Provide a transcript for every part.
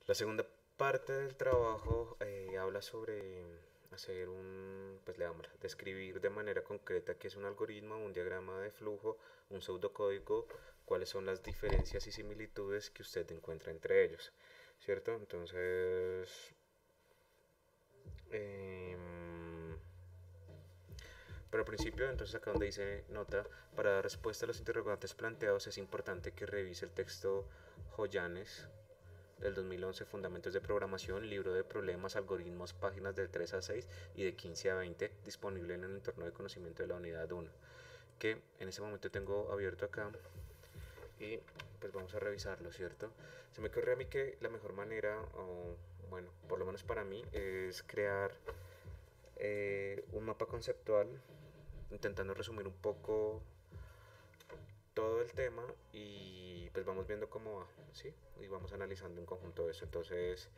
La segunda parte del trabajo habla sobre hacer un, pues le damos, describir de manera concreta qué es un algoritmo, un diagrama de flujo, un pseudocódigo, cuáles son las diferencias y similitudes que usted encuentra entre ellos, ¿cierto? Entonces, em, pero al principio, entonces acá donde dice nota, para dar respuesta a los interrogantes planteados es importante que revise el texto Joyanes del 2011, Fundamentos de Programación, libro de problemas, algoritmos, páginas del 3 a 6 y de 15 a 20, disponible en el entorno de conocimiento de la unidad 1, que en ese momento tengo abierto acá y pues vamos a revisarlo, ¿cierto? Se me ocurre a mí que la mejor manera, o bueno, por lo menos para mí, es crear un mapa conceptual intentando resumir un poco todo el tema y pues vamos viendo cómo va, ¿sí? Y vamos analizando en conjunto eso. Entonces,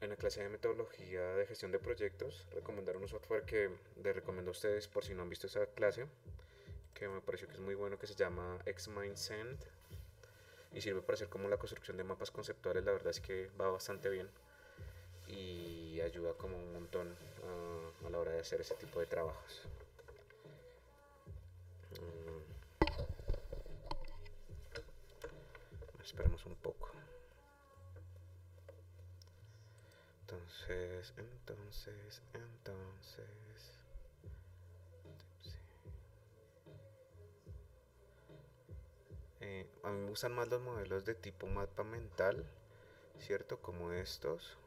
en la clase de metodología de gestión de proyectos, recomendaron un software que les recomiendo a ustedes por si no han visto esa clase, que me pareció que es muy bueno, que se llama XMindSend y sirve para hacer como la construcción de mapas conceptuales. La verdad es que va bastante bien y ayuda como un montón a la hora de hacer ese tipo de trabajos. Mm, esperemos un poco. Entonces. Sí. A mí me gustan más los modelos de tipo mapa mental, ¿cierto? Como estos.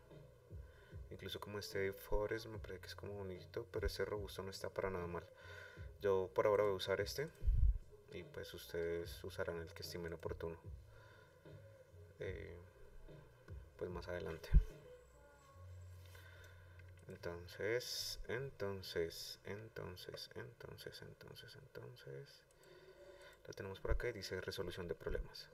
Incluso como este de Forest me parece que es como bonito, pero ese robusto no está para nada mal. Yo por ahora voy a usar este y pues ustedes usarán el que estimen oportuno. Eh, pues más adelante. Entonces. La tenemos por acá y dice resolución de problemas.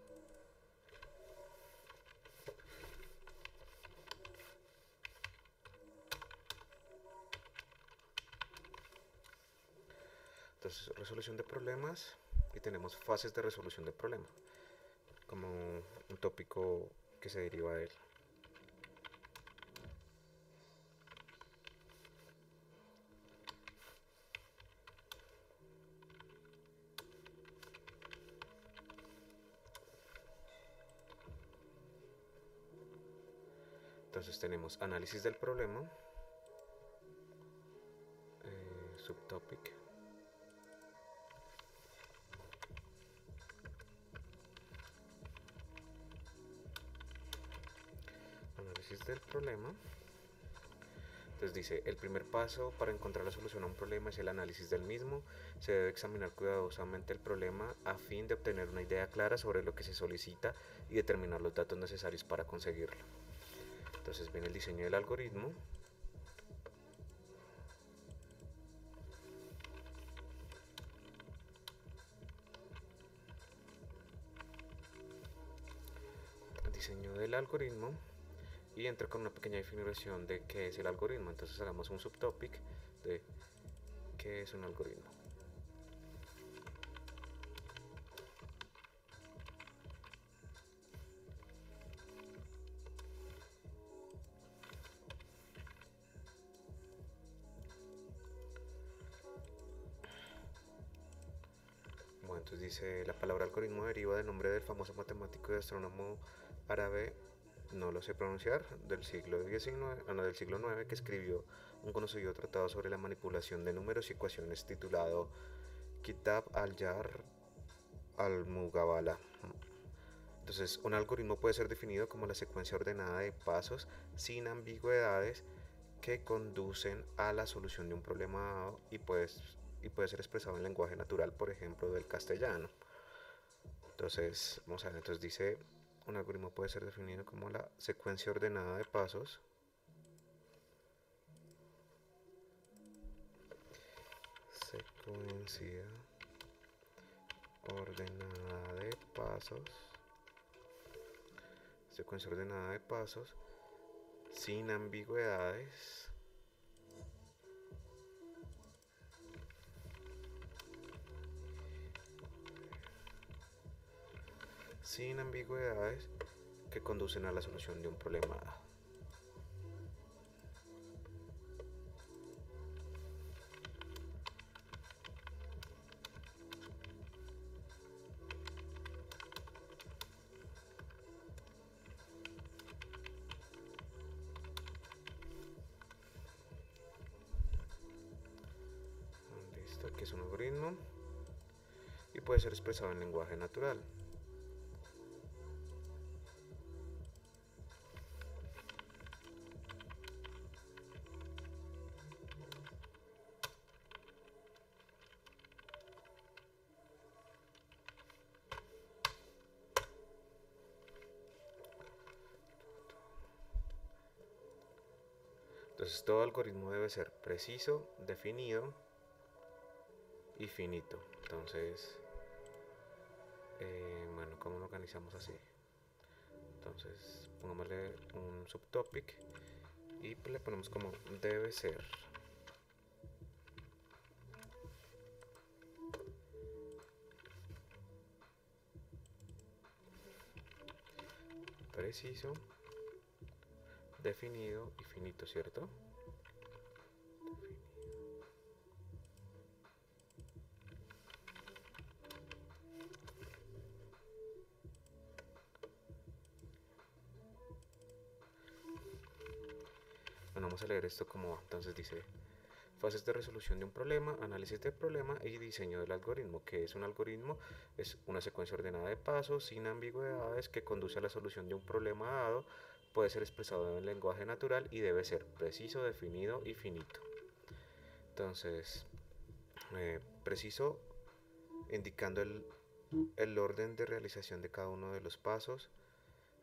Entonces, resolución de problemas y tenemos fases de resolución de problemas, como un tópico que se deriva de él. Entonces tenemos análisis del problema, subtopic, análisis del problema. Entonces dice, el primer paso para encontrar la solución a un problema es el análisis del mismo. Se debe examinar cuidadosamente el problema a fin de obtener una idea clara sobre lo que se solicita y determinar los datos necesarios para conseguirlo. Entonces viene el diseño del algoritmo. Diseño del algoritmo y entra con una pequeña definición de qué es el algoritmo. Entonces hagamos un subtopic de qué es un algoritmo. Bueno, entonces dice, la palabra algoritmo deriva del nombre del famoso matemático y astrónomo árabe, no lo sé pronunciar, del siglo XIX, no, del siglo IX, que escribió un conocido tratado sobre la manipulación de números y ecuaciones titulado Kitab al-Jar al-Mugabala. Entonces, un algoritmo puede ser definido como la secuencia ordenada de pasos sin ambigüedades que conducen a la solución de un problema dado y puede ser expresado en lenguaje natural, por ejemplo, del castellano. Entonces, vamos a ver, entonces dice, un algoritmo puede ser definido como la secuencia ordenada de pasos secuencia ordenada de pasos secuencia ordenada de pasos sin ambigüedades sin ambigüedades que conducen a la solución de un problema dado. Listo, aquí es un algoritmo y puede ser expresado en lenguaje natural. Entonces todo algoritmo debe ser preciso, definido y finito. Entonces, bueno, ¿cómo lo organizamos así? Entonces, pongámosle un subtopic y le ponemos como debe ser. Preciso, definido y finito, ¿cierto? Bueno, vamos a leer esto como va. Entonces dice: fases de resolución de un problema, análisis del problema y diseño del algoritmo. ¿Qué es un algoritmo? Es una secuencia ordenada de pasos sin ambigüedades que conduce a la solución de un problema dado. Puede ser expresado en lenguaje natural y debe ser preciso, definido y finito. Entonces, preciso, indicando el orden de realización de cada uno de los pasos.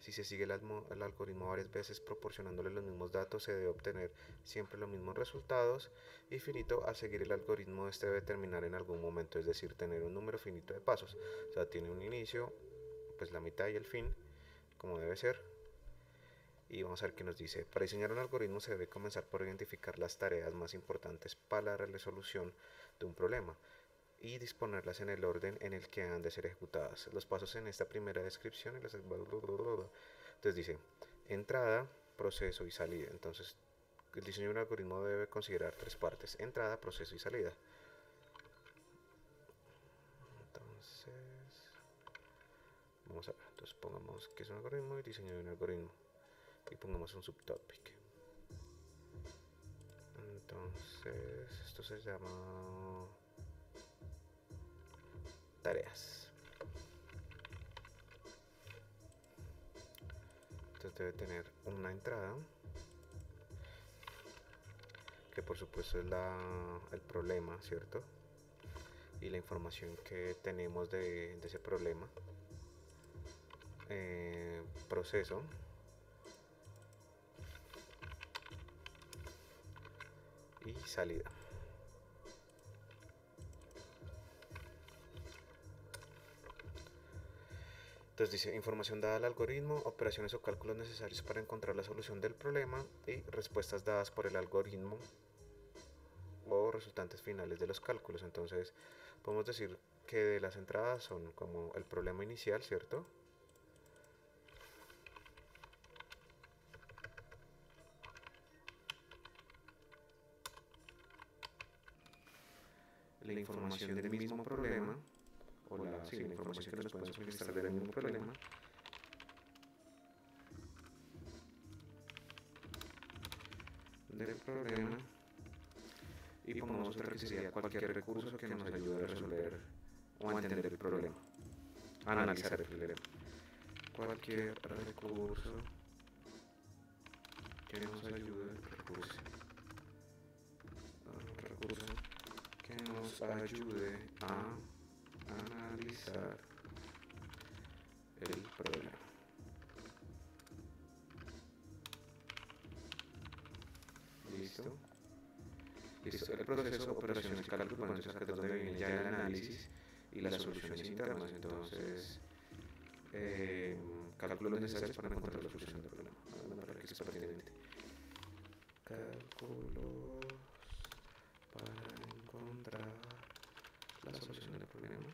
Si se sigue el algoritmo varias veces proporcionándole los mismos datos, se debe obtener siempre los mismos resultados. Y finito, al seguir el algoritmo, este debe terminar en algún momento, es decir, tener un número finito de pasos. O sea, tiene un inicio, pues la mitad y el fin, como debe ser. Y vamos a ver qué nos dice. Para diseñar un algoritmo se debe comenzar por identificar las tareas más importantes para la resolución de un problema y disponerlas en el orden en el que han de ser ejecutadas. Los pasos en esta primera descripción. Entonces dice: entrada, proceso y salida. Entonces el diseño de un algoritmo debe considerar tres partes: entrada, proceso y salida. Entonces vamos a ver. Entonces pongamos que es un algoritmo y diseño de un algoritmo y pongamos un subtopic. Entonces esto se llama tareas. Entonces debe tener una entrada, que por supuesto es el problema, ¿cierto? Y la información que tenemos de ese problema. Proceso. Y salida. Entonces dice: información dada al algoritmo, operaciones o cálculos necesarios para encontrar la solución del problema y respuestas dadas por el algoritmo o resultantes finales de los cálculos. Entonces podemos decir que de las entradas son como el problema inicial, ¿cierto? La información del mismo problema, o la información que nos pueden suministrar del mismo problema. Y pongamos otra que sería cualquier recurso que nos ayude a resolver o a entender el problema, a analizar el problema. Cualquier recurso que nos ayude, que nos ayude a analizar el problema. ¿Listo? Listo. El proceso, operaciones y cálculos, bueno, eso es donde viene ya el análisis y las soluciones internas. Entonces, cálculos necesarios para encontrar la solución del problema. Para que es pertinente. Cálculos para encontrar la solución del problema.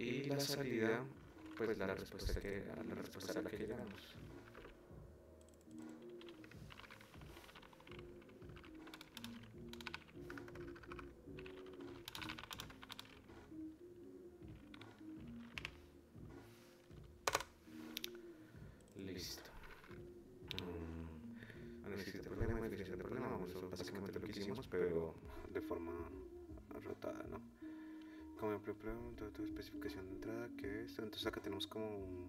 Y la salida, pues la respuesta a la que llegamos. Listo. Análisis de problema, definición de problema, vamos, eso básicamente lo que hicimos, pero de forma rotada, ¿no? Como pregunta, especificación de entrada, ¿qué es? Entonces acá tenemos como un...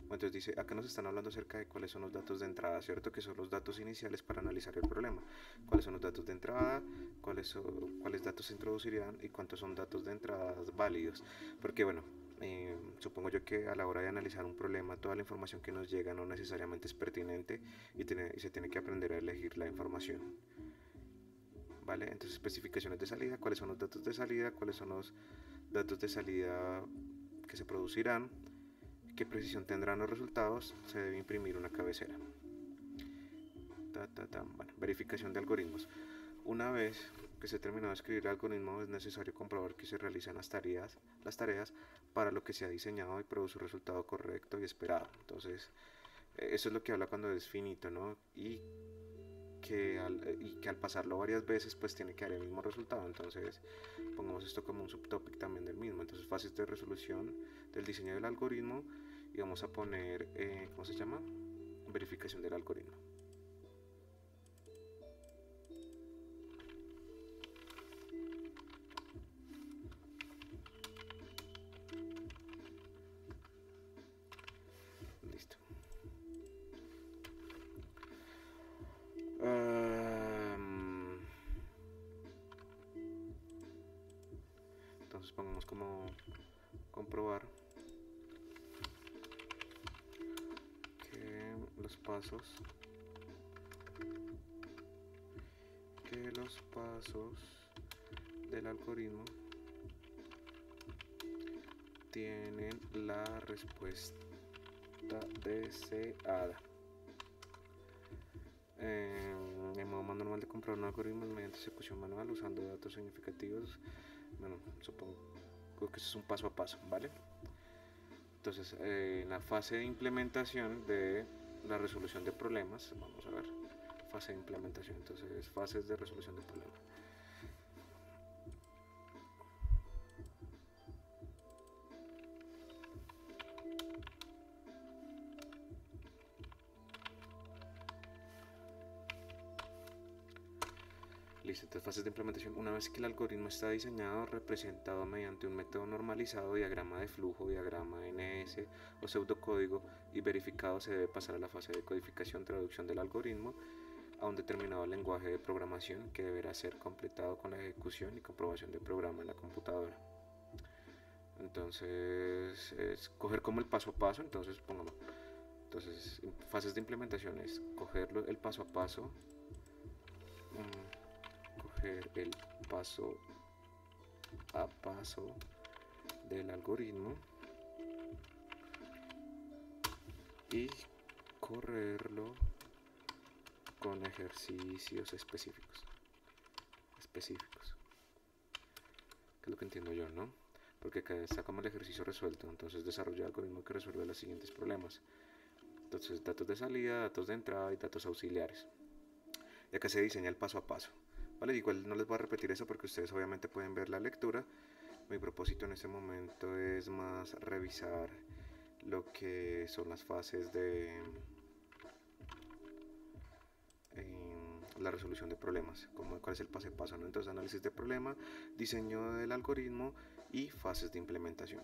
Bueno, entonces dice, acá nos están hablando acerca de cuáles son los datos de entrada, ¿cierto? Que son los datos iniciales para analizar el problema. ¿Cuáles son los datos de entrada? ¿Cuáles datos se introducirían? ¿Y cuántos son datos de entrada válidos? Porque, bueno, supongo yo que a la hora de analizar un problema, toda la información que nos llega no necesariamente es pertinente y se tiene que aprender a elegir la información. ¿Vale? Entonces, especificaciones de salida, cuáles son los datos de salida, cuáles son los datos de salida que se producirán, qué precisión tendrán los resultados, se debe imprimir una cabecera. Bueno, verificación de algoritmos. Una vez que se ha terminado de escribir el algoritmo, es necesario comprobar que se realizan las tareas para lo que se ha diseñado y produce un resultado correcto y esperado. Entonces, eso es lo que habla cuando es finito, ¿no? Y que al pasarlo varias veces pues tiene que dar el mismo resultado. Entonces pongamos esto como un subtopic también del mismo. Entonces fases de resolución del diseño del algoritmo y vamos a poner ¿cómo se llama? Verificación del algoritmo. Listo. Entonces pongamos como comprobar que los pasos del algoritmo tienen la respuesta deseada. El modo más normal de comprobar un algoritmo es mediante ejecución manual usando datos significativos. Bueno, supongo que eso es un paso a paso, ¿vale? Entonces, en la fase de implementación de la resolución de problemas, vamos a ver, fase de implementación, entonces fases de resolución de problemas. Listo, entonces fases de implementación. Una vez que el algoritmo está diseñado, representado mediante un método normalizado, diagrama de flujo, diagrama NS o pseudocódigo y verificado, se debe pasar a la fase de codificación, traducción del algoritmo a un determinado lenguaje de programación que deberá ser completado con la ejecución y comprobación del programa en la computadora. Entonces, es coger como el paso a paso, entonces pongamos. Entonces, fases de implementación es cogerlo el paso a paso. El paso a paso del algoritmo y correrlo con ejercicios específicos, que es lo que entiendo yo, ¿no? Porque acá está como el ejercicio resuelto. Entonces desarrolla el algoritmo que resuelve los siguientes problemas. Entonces, datos de salida, datos de entrada y datos auxiliares. Y acá se diseña el paso a paso. Vale, igual no les voy a repetir eso porque ustedes obviamente pueden ver la lectura. Mi propósito en este momento es más revisar lo que son las fases de la resolución de problemas, como cuál es el paso a paso, ¿no? Entonces, análisis de problema, diseño del algoritmo y fases de implementación.